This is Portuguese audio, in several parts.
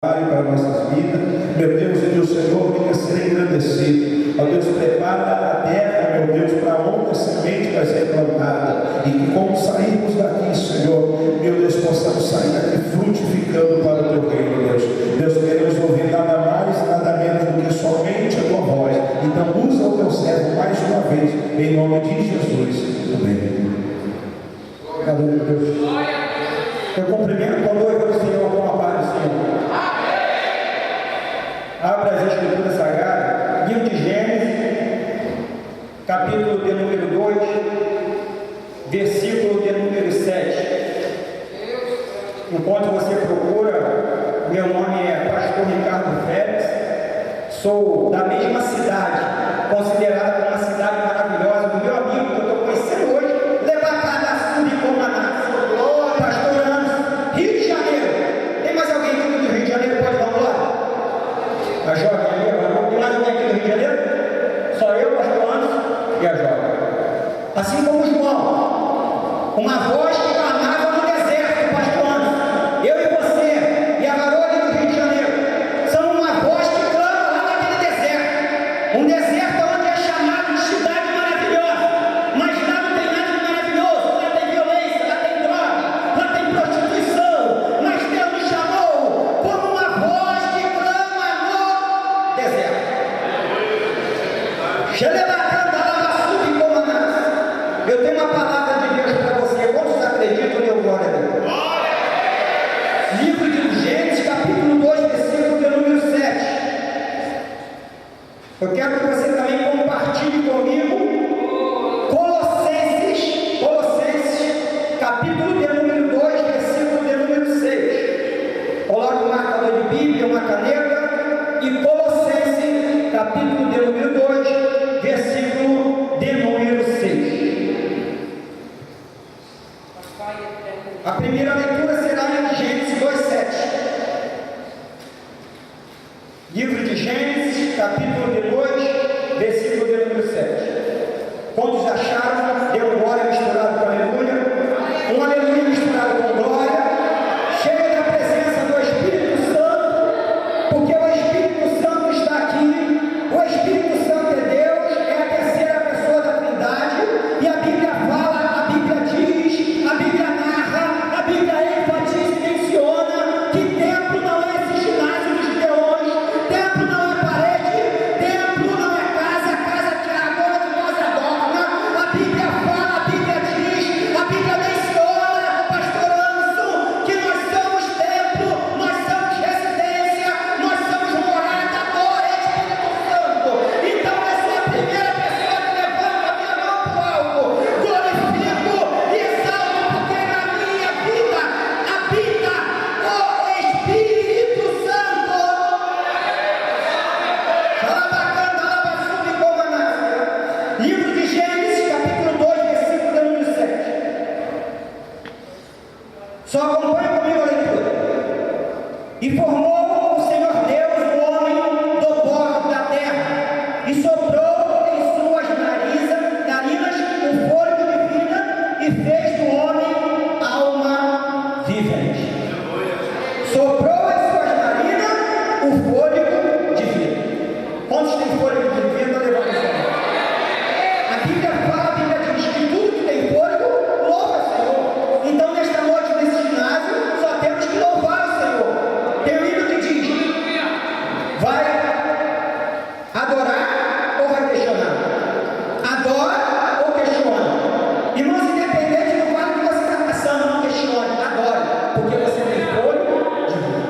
para nossas vidas, meu Deus, que o Senhor venha ser engrandecido. Ó Deus, prepara a terra, meu Deus, para onde a semente vai ser plantada, e que como sairmos daqui, Senhor, meu Deus, possamos sair daqui frutificando para o teu reino, Deus. Deus, queremos ouvir nada mais, nada menos do que somente a tua voz. Então usa o teu servo mais uma vez, em nome de Jesus. Amém. Obrigado, meu Deus. Eu cumprimento a noiva do Senhor com a paz do Senhor. Abra as Escrituras Sagradas, livro de Gênesis, capítulo de número 2, versículo de número 7. Enquanto você procura, meu nome é Pastor Ricardo Félix, sou da mesma cidade, considerada como uma cidade maravilhosa, do meu amigo que eu estou conhecendo hoje, Lebacadaçu de Comanás, Pastor Ramos, Rio de Janeiro. Tem mais alguém aqui do Rio de Janeiro? Pode dar um glória? A jovem ali, agora. Tem mais alguém aqui do Rio de Janeiro? Só eu, Pastor Anderson e a jovem. Assim como João, uma voz que clamava no deserto, Pastor Anderson, eu e você, e a garoa ali do Rio de Janeiro, são uma voz que clama lá naquele deserto. Um deserto onde é chamado de cidade maravilhosa, mas lá não tem nada de maravilhoso. Lá tem violência, lá tem droga, lá tem prostituição, mas Deus me chamou como uma voz que clama no deserto. Eu tenho uma palavra de Deus para você. Quantos acreditam, meu glória a Deus? Livro de Gênesis, capítulo 2, versículo de número 7. Eu quero que você também compartilhe comigo Colossenses, capítulo de número 2, versículo de número 6. Coloque um marcador de Bíblia, uma caneta, e Colossenses, capítulo de número 2, versículo de número 6. A primeira leitura será em Gênesis 2:7. Livro de Gênesis, capítulo de 2, versículo de número 7. Quantos acharam? Deu glória misturado com aleluia. Um aleluia misturado com glória. Cheio da presença do Espírito Santo, porque o Espírito Santo está aqui. O Espírito Santo é Deus, é a terceira pessoa da Trindade. E a Bíblia fala, a Bíblia diz, a Bíblia narra, a Bíblia enfatiza e menciona que templo não é esse ginásio dos leões, templo não é parede, templo não é casa, casa que a dona de nós adorna. A Bíblia fala, a Bíblia diz, a Bíblia menciona, Pastor Anderson, que nós somos templo, nós somos residência, nós somos morada do Espírito Santo. Então essa é a primeira pessoa que levanta a minha mão para o alto, glorifico e exalto, porque na minha vida habita o Espírito Santo. Livro de Gênesis, capítulo 2, versículo de número 7. Só acompanhe comigo a leitura. E formou o Senhor Deus o homem do pó da terra, e soprou em suas narinas o fôlego de vida, e fez do homem alma vivente. Soprou em suas narinas o fôlego de vida. Quantos tem fôlego de vida? Levanta a mão. A Bíblia fala, a Bíblia diz que tudo que tem fôlego, louva o Senhor. Então, nesta noite, nesse ginásio, só temos que louvar o Senhor. Tem um hino que diz: vai adorar ou vai questionar? Adora ou questiona? Irmãos, independente do fato que você está passando, não questione, adore, porque você tem fôlego de vida.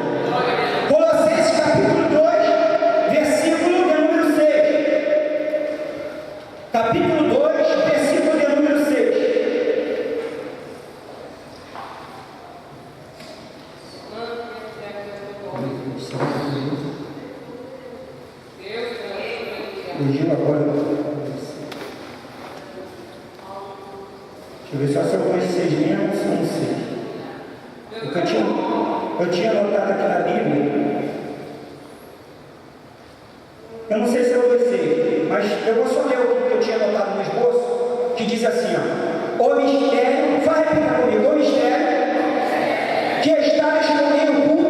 Colossenses capítulo 2, versículo de número 6. Capítulo 2, versículo de número 6. Fugiu agora. Deixa eu ver só se eu conheço 6 mesmo ou são 6. Porque eu tinha anotado aqui na Bíblia. Eu não sei se eu obedeci, mas eu vou só ler o que eu tinha anotado no esboço, que diz assim, ó: o mistério, vai repetir comigo, o mistério que está escondido no culto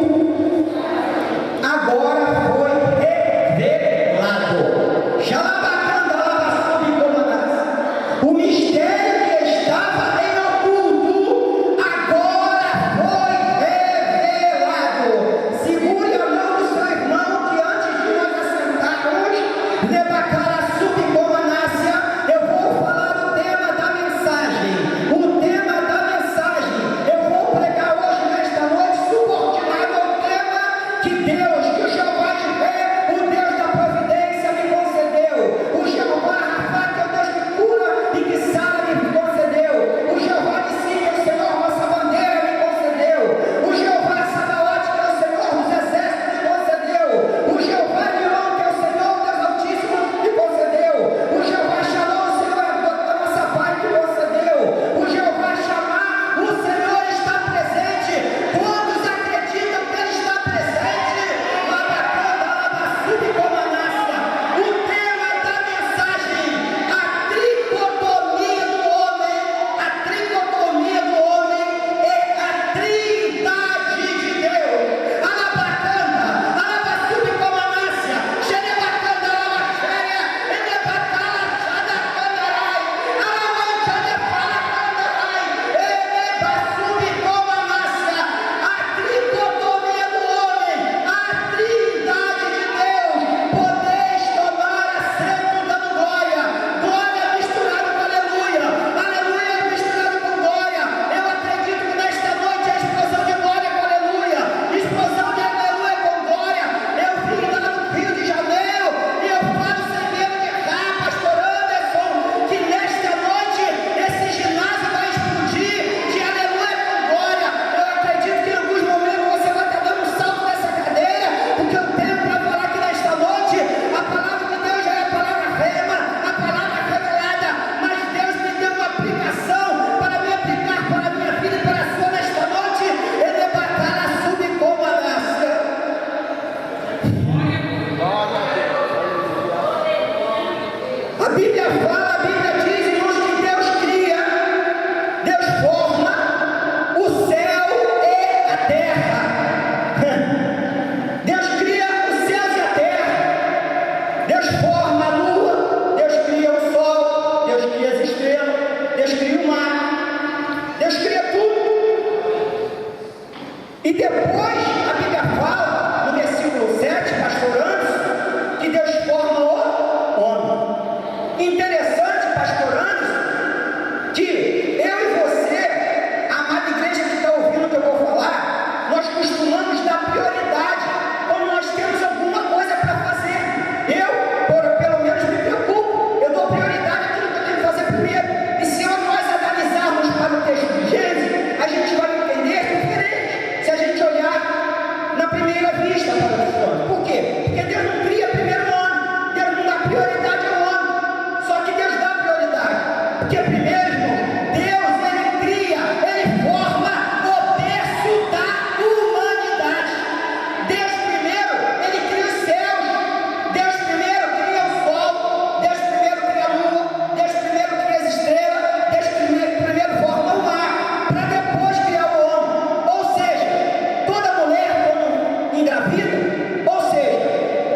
que Deus, que o Jeová Jireh, o Deus da providência, me concedeu. O Jeová Rafa, que é o Deus que cura e que sara, me concedeu. O Jeová Nissi, que é o Senhor, nossa bandeira, me concedeu. O Jeová Sabaote, que é o Senhor dos exércitos, me concedeu. O Jeová Leão, que é o Senhor, Deus Altíssimo, me concedeu. O Jeová Shalom, o Senhor é a nossa paz, me concedeu. O Jeová Shammah, o Senhor está presente. Todos acreditam que Ele está presente. Labacanda, Labassubi, Comanácia. O tema da mensagem: a tricotomia do homem. A tricotomia do homem é a trindade de Deus. Alabacanda, Labassubi, Comanácia. Xerebacanda, Labaxéria. Elebacala, Xadacandarai. Alamancha de Falacandarai. Elebassubi, Comanácia. A tricotomia do homem, a trindade de Deus. Podeis tomar assento dando glória. Glória misturada com aleluia. Aleluia misturado com glória. Eu acredito que nesta noite a explosão de glória com aleluia. Explosão de aleluia com glória. Eu vim lá no Rio de Janeiro e eu falo sem medo de errar, pastor Anderson, que nesta noite esse ginásio vai explodir de aleluia com glória. Eu acredito que em alguns momentos você vai estar dando um salto nessa cadeira, porque eu tenho para falar que nesta noite a palavra de Deus já é a palavra rema, a palavra revelada, mas Deus me deu uma aplicação para me aplicar para a minha vida e para a sua nesta noite. Ele é batalha subcomanácia. A Bíblia fala, a Bíblia diz, irmãos, que Deus cria, Deus forma o céu e a terra. Deus cria os céus e a terra. Deus forma a lua, Deus cria o sol, Deus cria as estrelas, Deus cria o mar, Deus cria tudo. E depois a Bíblia fala, no versículo 7, pastor Anderson, que Deus forma o homem. Interessante, pastor Anderson, que eu e você, a amada igreja que está ouvindo o que eu vou falar, nós costumamos dar prioridade quando nós temos alguma coisa para fazer. Pelo menos, me preocupo, eu dou prioridade àquilo que eu tenho que fazer primeiro. E se nós analisarmos para o texto de Gênesis, a gente vai entender diferente se a gente olhar na primeira vista para o homem. Por quê? Porque Deus não cria primeiro o homem, Deus não dá prioridade ao homem. Só que Deus dá prioridade. Porque primeiro, irmão, Deus, Ele cria, Ele forma o berço da humanidade. Deus primeiro, Ele cria os céus. Deus primeiro cria o sol. Deus primeiro cria a lua. Deus primeiro cria as estrelas. Deus primeiro forma o mar, para depois criar o homem. Ou seja, toda mulher quando engravida, ou seja,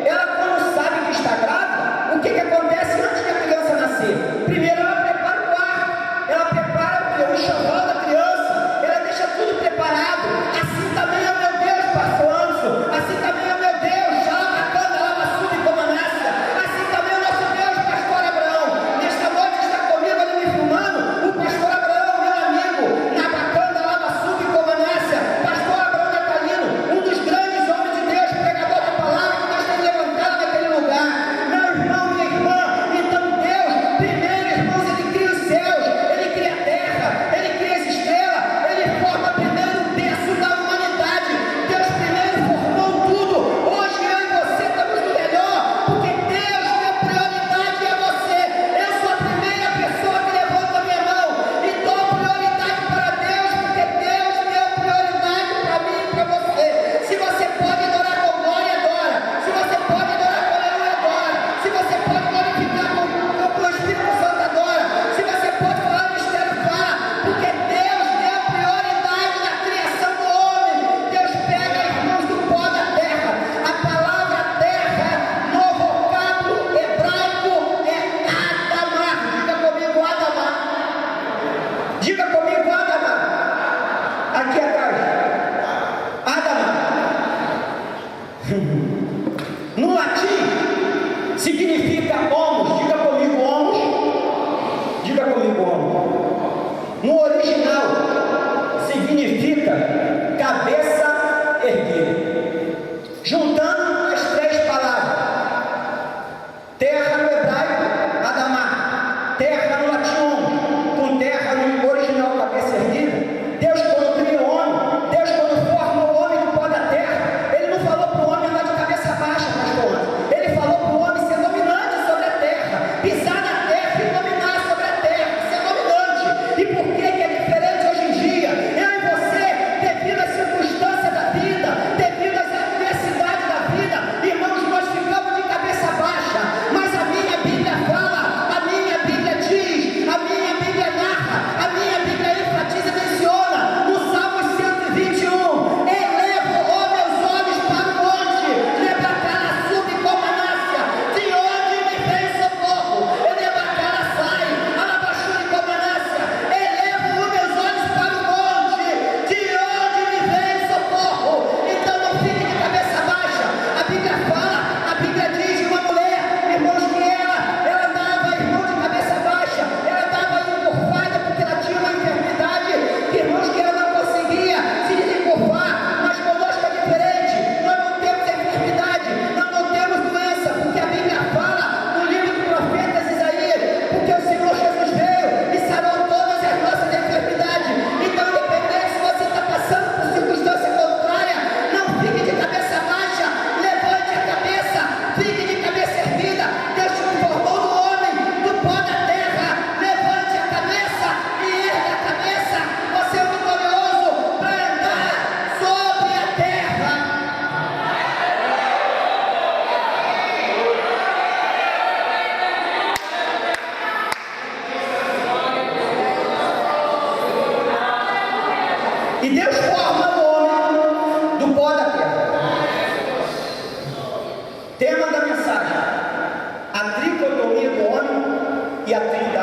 ela quando sabe que está grávida, o que acontece antes da criança nascer? Primeiro ela prepara o quarto, ela prepara o enxoval da criança, ela deixa tudo preparado. Assim também é o meu Deus, pastor Anderson. Assim também é o meu Deus, Xalabacanda, Labassubi, Comanácia. Assim também é o nosso Deus, pastor Abraão. Nesta noite está comigo ali me filmando o pastor Abraão, meu amigo, Nabacanda, Labassubi, Comanácia. Pastor Abraão Natalino, um dos grandes homens de Deus, pregador da palavra que Deus tem levantado naquele lugar. Meu irmão, minha irmã, então Deus, primeiro, irmãos, Ele cria os céus, Ele cria a terra, Ele cria as estrelas, Ele forma primeiro o berço da humanidade. Deus primeiro formou tudo. Hoje eu e você estamos no melhor, porque Deus deu prioridade a você. Eu sou a primeira pessoa que levanta a minha mão e dou prioridade para Deus, porque Deus deu prioridade para mim e para você. Se você pode adorar com glória, adora. Se você pode adorar com aleluia, adora. Se você pode glorificar com o Espírito Santo, adora. Se você pode falar no mistério, fala. Porque Deus deu prioridade na criação do homem. Deus pega, irmãos, do pó da terra. A palavra terra, no vocábulo hebraico, é Adamar. Diga comigo, Adamar. Diga comigo, Adamar. Aqui atrás. Adamar. No latim, significa homos. Diga comigo, homos. Diga comigo, homos. No original, significa cabeça erguida.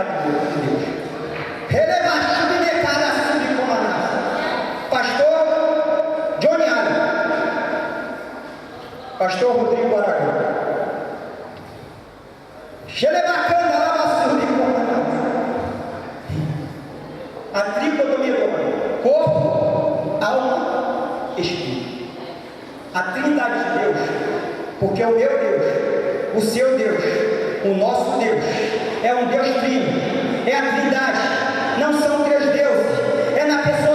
vontade de Deus. Relevante de cada subcomandante. Pastor Johnny Allen. Pastor Rodrigo Aragão. Xelebacana lava subcomandante. A tricotomia do homem. Corpo, alma, espírito. A trindade de Deus. Porque o meu Deus, o seu Deus, o nosso Deus, é um Deus trino, é a trindade, não são três deuses, é na pessoa